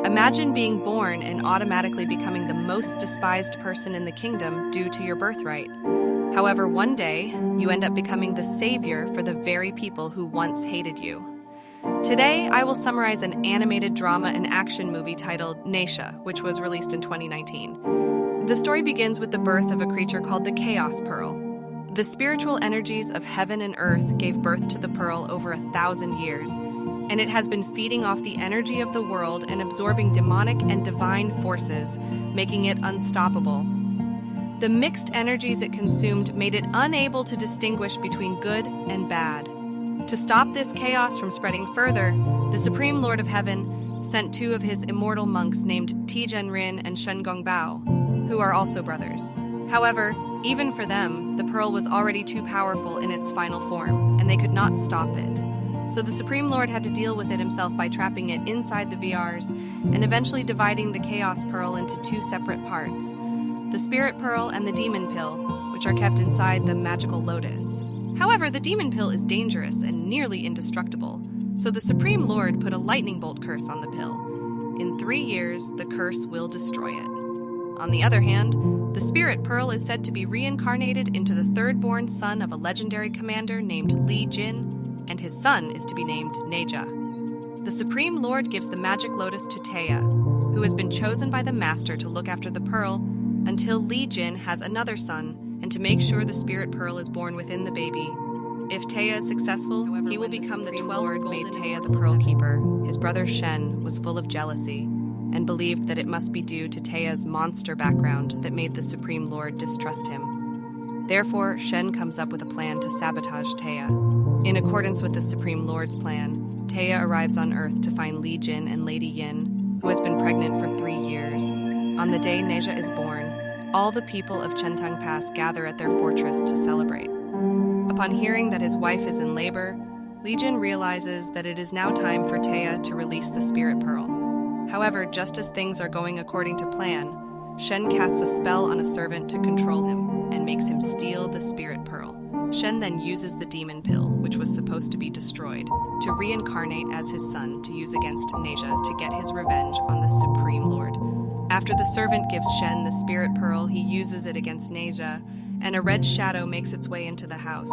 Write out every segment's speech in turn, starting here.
Imagine being born and automatically becoming the most despised person in the kingdom due to your birthright. However, one day, you end up becoming the savior for the very people who once hated you. Today, I will summarize an animated drama and action movie titled Nescha, which was released in 2019. The story begins with the birth of a creature called the Chaos Pearl. The spiritual energies of heaven and earth gave birth to the pearl over 1,000 years, and it has been feeding off the energy of the world and absorbing demonic and divine forces, making it unstoppable. The mixed energies it consumed made it unable to distinguish between good and bad. To stop this chaos from spreading further, the Supreme Lord of Heaven sent two of his immortal monks named Tijen and Shen Gongbao, who are also brothers. However, even for them, the pearl was already too powerful in its final form, and they could not stop it. So the Supreme Lord had to deal with it himself by trapping it inside the VRs and eventually dividing the Chaos Pearl into two separate parts, the Spirit Pearl and the Demon Pill, which are kept inside the Magical Lotus. However, the Demon Pill is dangerous and nearly indestructible, so the Supreme Lord put a lightning bolt curse on the pill. In 3 years, the curse will destroy it. On the other hand, the Spirit Pearl is said to be reincarnated into the third-born son of a legendary commander named Li Jin, and his son is to be named Nescha. The Supreme Lord gives the Magic Lotus to Taya, who has been chosen by the Master to look after the pearl until Li Jin has another son, and to make sure the Spirit Pearl is born within the baby. If Taya is successful, he will become the 12th Lord made Taya the Pearl Keeper. His brother Shen was full of jealousy and believed that it must be due to Taya's monster background that made the Supreme Lord distrust him. Therefore, Shen comes up with a plan to sabotage Taya. In accordance with the Supreme Lord's plan, Taya arrives on Earth to find Li Jin and Lady Yin, who has been pregnant for 3 years. On the day Nescha is born, all the people of Chentang Pass gather at their fortress to celebrate. Upon hearing that his wife is in labor, Li Jin realizes that it is now time for Taya to release the Spirit Pearl. However, just as things are going according to plan, Shen casts a spell on a servant to control him and makes him steal the Spirit Pearl. Shen then uses the Demon Pill, which was supposed to be destroyed, to reincarnate as his son to use against Nescha to get his revenge on the Supreme Lord. After the servant gives Shen the Spirit Pearl, he uses it against Nescha, and a red shadow makes its way into the house.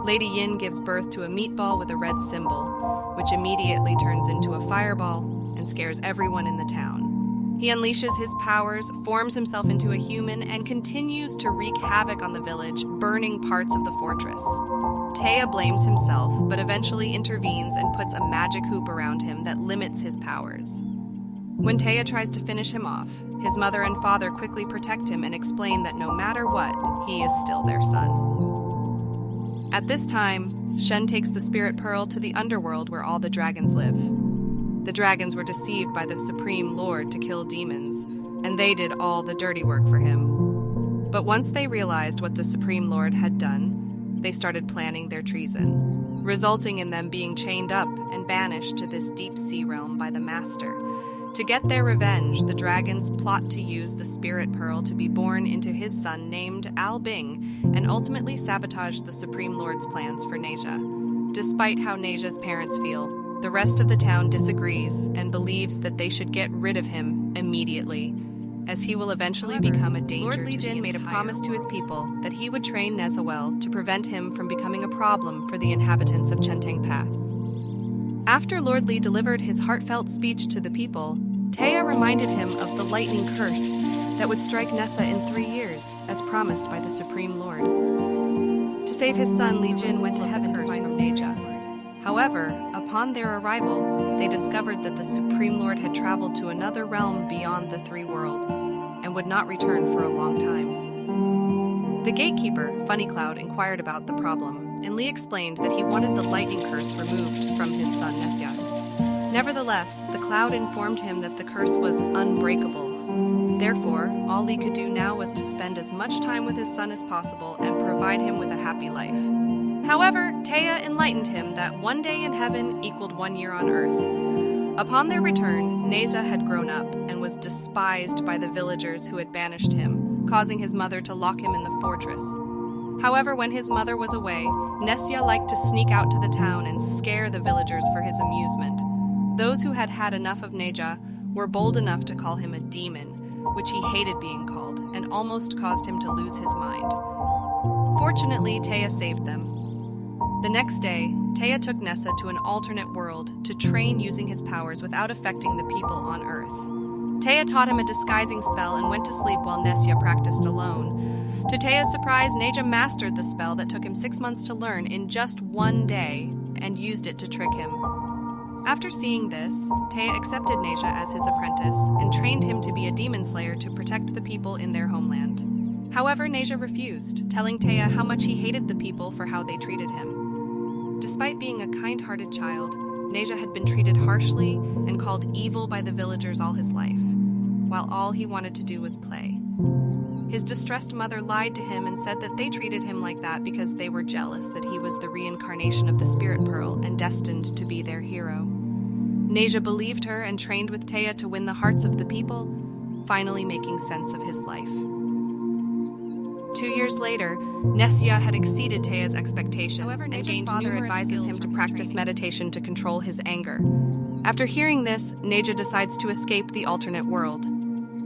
Lady Yin gives birth to a meatball with a red symbol, which immediately turns into a fireball and scares everyone in the town. He unleashes his powers, forms himself into a human, and continues to wreak havoc on the village, burning parts of the fortress. Taya blames himself, but eventually intervenes and puts a magic hoop around him that limits his powers. When Taya tries to finish him off, his mother and father quickly protect him and explain that no matter what, he is still their son. At this time, Shen takes the Spirit Pearl to the underworld where all the dragons live. The dragons were deceived by the Supreme Lord to kill demons, and they did all the dirty work for him. But once they realized what the Supreme Lord had done, they started planning their treason, resulting in them being chained up and banished to this deep sea realm by the Master. To get their revenge, the dragons plot to use the Spirit Pearl to be born into his son named Al Bing and ultimately sabotage the Supreme Lord's plans for Nescha. Despite how Nescha's parents feel, the rest of the town disagrees and believes that they should get rid of him immediately, as he will eventually become a danger. Lord Li Jin made a promise to his people that he would train Nescha well to prevent him from becoming a problem for the inhabitants of Chentang Pass. After Lord Li delivered his heartfelt speech to the people, Taya reminded him of the lightning curse that would strike Nescha in 3 years, as promised by the Supreme Lord. To save his son, Li Jin went to heaven to find Nescha. However, upon their arrival, they discovered that the Supreme Lord had traveled to another realm beyond the 3 worlds and would not return for a long time. The gatekeeper, Funny Cloud, inquired about the problem, and Li explained that he wanted the lightning curse removed from his son Nescha. Nevertheless, the cloud informed him that the curse was unbreakable. Therefore, all Li could do now was to spend as much time with his son as possible and provide him with a happy life. However, Taya enlightened him that 1 day in heaven equaled 1 year on earth. Upon their return, Nescha had grown up and was despised by the villagers who had banished him, causing his mother to lock him in the fortress. However, when his mother was away, Nescha liked to sneak out to the town and scare the villagers for his amusement. Those who had had enough of Nescha were bold enough to call him a demon, which he hated being called, and almost caused him to lose his mind. Fortunately, Taya saved them. The next day, Taya took Nescha to an alternate world to train using his powers without affecting the people on Earth. Taya taught him a disguising spell and went to sleep while Nescha practiced alone. To Taya's surprise, Nescha mastered the spell that took him 6 months to learn in just one day and used it to trick him. After seeing this, Taya accepted Nescha as his apprentice and trained him to be a demon slayer to protect the people in their homeland. However, Nescha refused, telling Taya how much he hated the people for how they treated him. Despite being a kind-hearted child, Nescha had been treated harshly and called evil by the villagers all his life, while all he wanted to do was play. His distressed mother lied to him and said that they treated him like that because they were jealous that he was the reincarnation of the Spirit Pearl and destined to be their hero. Nescha believed her and trained with Taya to win the hearts of the people, finally making sense of his life. 2 years later, Nescha had exceeded Taya's expectations. However, Nescha's father advises him to practice meditation to control his anger. After hearing this, Nescha decides to escape the alternate world.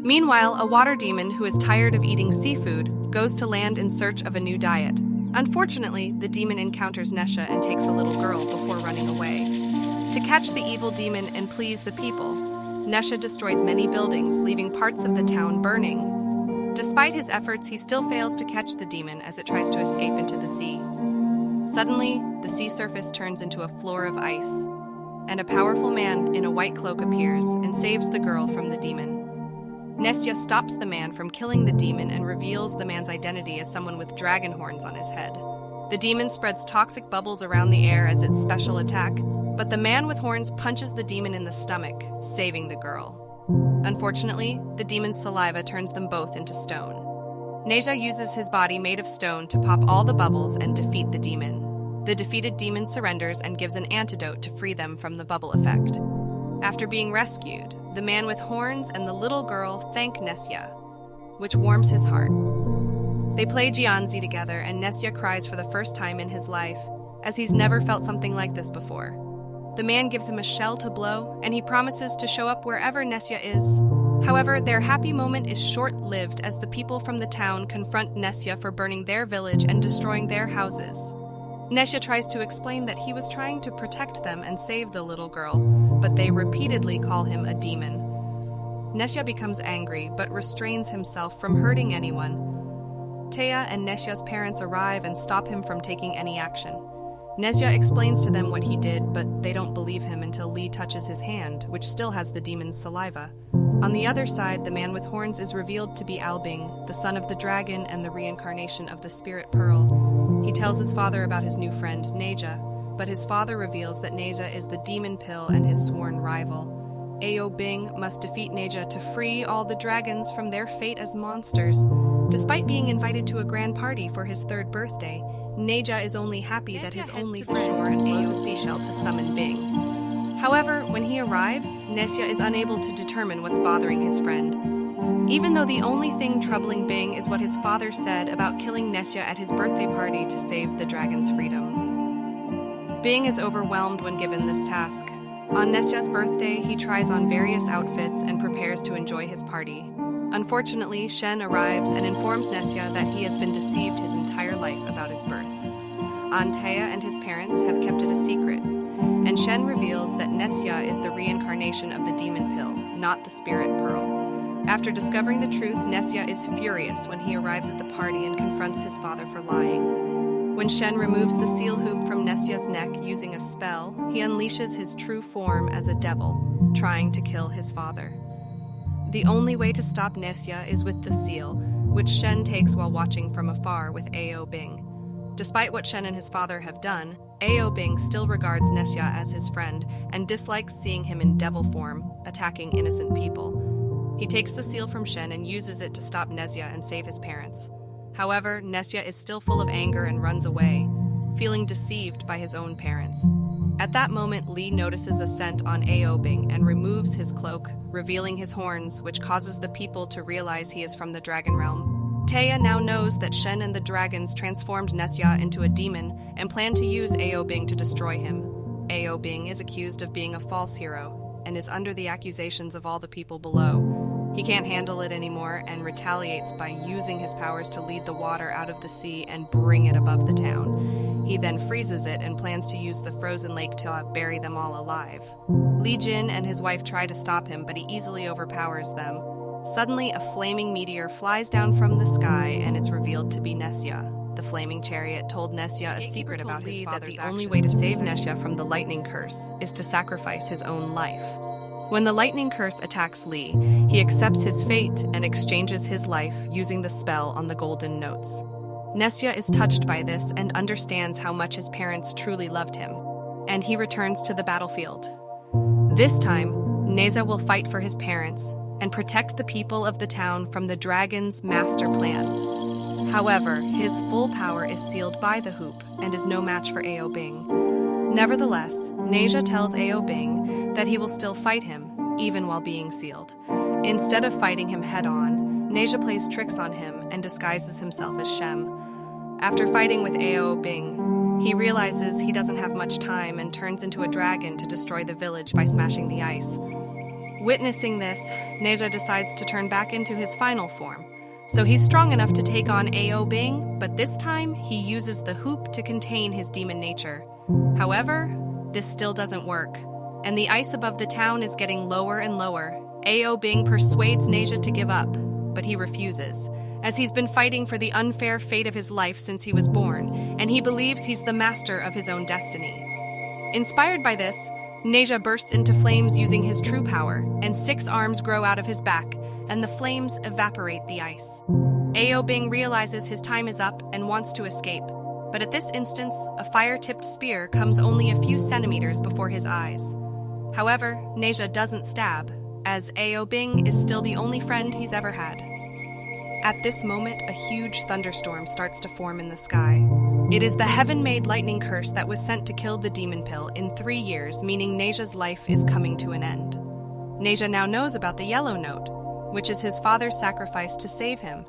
Meanwhile, a water demon who is tired of eating seafood goes to land in search of a new diet. Unfortunately, the demon encounters Nescha and takes a little girl before running away. To catch the evil demon and please the people, Nescha destroys many buildings, leaving parts of the town burning. Despite his efforts, he still fails to catch the demon as it tries to escape into the sea. Suddenly, the sea surface turns into a floor of ice, and a powerful man in a white cloak appears and saves the girl from the demon. Nescha stops the man from killing the demon and reveals the man's identity as someone with dragon horns on his head. The demon spreads toxic bubbles around the air as its special attack, but the man with horns punches the demon in the stomach, saving the girl. Unfortunately, the demon's saliva turns them both into stone. Nescha uses his body made of stone to pop all the bubbles and defeat the demon. The defeated demon surrenders and gives an antidote to free them from the bubble effect. After being rescued, the man with horns and the little girl thank Nescha, which warms his heart. They play Jianzi together, and Nescha cries for the first time in his life, as he's never felt something like this before. The man gives him a shell to blow, and he promises to show up wherever Nescha is. However, their happy moment is short-lived as the people from the town confront Nescha for burning their village and destroying their houses. Nescha tries to explain that he was trying to protect them and save the little girl, but they repeatedly call him a demon. Nescha becomes angry, but restrains himself from hurting anyone. Taya and Nescha's parents arrive and stop him from taking any action. Nescha explains to them what he did, but they don't believe him until Li touches his hand, which still has the demon's saliva. On the other side, the man with horns is revealed to be Albing, the son of the dragon and the reincarnation of the Spirit Pearl. He tells his father about his new friend, Nescha, but his father reveals that Nescha is the demon pill and his sworn rival. Ao Bing must defeat Nescha to free all the dragons from their fate as monsters. Despite being invited to a grand party for his 3rd birthday, Nescha is only happy that his only friend blows a seashell to summon Bing. However, when he arrives, Nescha is unable to determine what's bothering his friend. Even though the only thing troubling Bing is what his father said about killing Nescha at his birthday party to save the dragon's freedom. Bing is overwhelmed when given this task. On Nescha's birthday, he tries on various outfits and prepares to enjoy his party. Unfortunately, Shen arrives and informs Nescha that he has been deceived his entire life about his birth. Taya and his parents have kept it a secret, and Shen reveals that Nescha is the reincarnation of the demon pill, not the Spirit Pearl. After discovering the truth, Nescha is furious when he arrives at the party and confronts his father for lying. When Shen removes the seal hoop from Nescha's neck using a spell, he unleashes his true form as a devil, trying to kill his father. The only way to stop Nescha is with the seal, which Shen takes while watching from afar with Ao Bing. Despite what Shen and his father have done, Ao Bing still regards Nescha as his friend and dislikes seeing him in devil form, attacking innocent people. He takes the seal from Shen and uses it to stop Nescha and save his parents. However, Nescha is still full of anger and runs away, feeling deceived by his own parents. At that moment, Li notices a scent on Ao Bing and removes his cloak, revealing his horns, which causes the people to realize he is from the Dragon Realm. Taya now knows that Shen and the dragons transformed Nescha into a demon and plan to use Ao Bing to destroy him. Ao Bing is accused of being a false hero, and is under the accusations of all the people below. He can't handle it anymore and retaliates by using his powers to lead the water out of the sea and bring it above the town. He then freezes it and plans to use the frozen lake to bury them all alive. Li Jin and his wife try to stop him, but he easily overpowers them. Suddenly, a flaming meteor flies down from the sky, and it's revealed to be Nescha. The flaming chariot told Nescha a secret about his father's actions. The only way to save Nescha from the lightning curse is to sacrifice his own life. When the lightning curse attacks Li, he accepts his fate and exchanges his life using the spell on the golden notes. Nescha is touched by this and understands how much his parents truly loved him, and he returns to the battlefield. This time, Nescha will fight for his parents and protect the people of the town from the dragon's master plan. However, his full power is sealed by the hoop and is no match for Ao Bing. Nevertheless, Nescha tells Ao Bing that he will still fight him, even while being sealed. Instead of fighting him head-on, Nescha plays tricks on him and disguises himself as Shem. After fighting with Ao Bing, he realizes he doesn't have much time and turns into a dragon to destroy the village by smashing the ice. Witnessing this, Nescha decides to turn back into his final form. So he's strong enough to take on Ao Bing, but this time he uses the hoop to contain his demon nature. However, this still doesn't work, and the ice above the town is getting lower and lower. Ao Bing persuades Nescha to give up, but he refuses, as he's been fighting for the unfair fate of his life since he was born, and he believes he's the master of his own destiny. Inspired by this, Nescha bursts into flames using his true power, and 6 arms grow out of his back, and the flames evaporate the ice. Ao Bing realizes his time is up and wants to escape, but at this instance, a fire-tipped spear comes only a few centimeters before his eyes. However, Nescha doesn't stab, as Ao Bing is still the only friend he's ever had. At this moment, a huge thunderstorm starts to form in the sky. It is the heaven-made lightning curse that was sent to kill the demon pill in 3 years, meaning Nescha's life is coming to an end. Nescha now knows about the yellow note, which is his father's sacrifice to save him,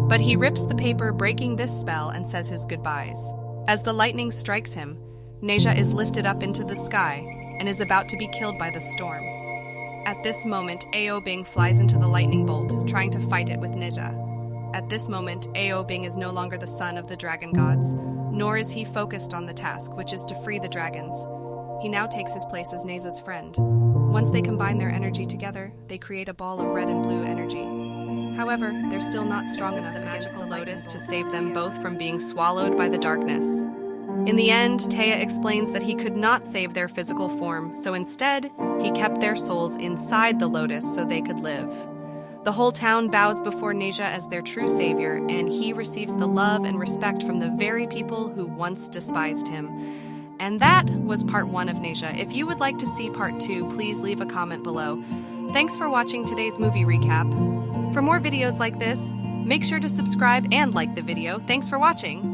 but he rips the paper, breaking this spell, and says his goodbyes. As the lightning strikes him, Nescha is lifted up into the sky and is about to be killed by the storm. At this moment, Ao Bing flies into the lightning bolt, trying to fight it with Nescha. At this moment, Ao Bing is no longer the son of the dragon gods, nor is he focused on the task, which is to free the dragons. He now takes his place as Nescha's friend. Once they combine their energy together, they create a ball of red and blue energy. However, they're still not strong enough against the lotus to save them both from being swallowed by the darkness. In the end, Taya explains that he could not save their physical form, so instead, he kept their souls inside the lotus so they could live. The whole town bows before Nescha as their true savior, and he receives the love and respect from the very people who once despised him. And that was part 1 of Nescha. If you would like to see part 2, please leave a comment below. Thanks for watching today's movie recap. For more videos like this, make sure to subscribe and like the video. Thanks for watching.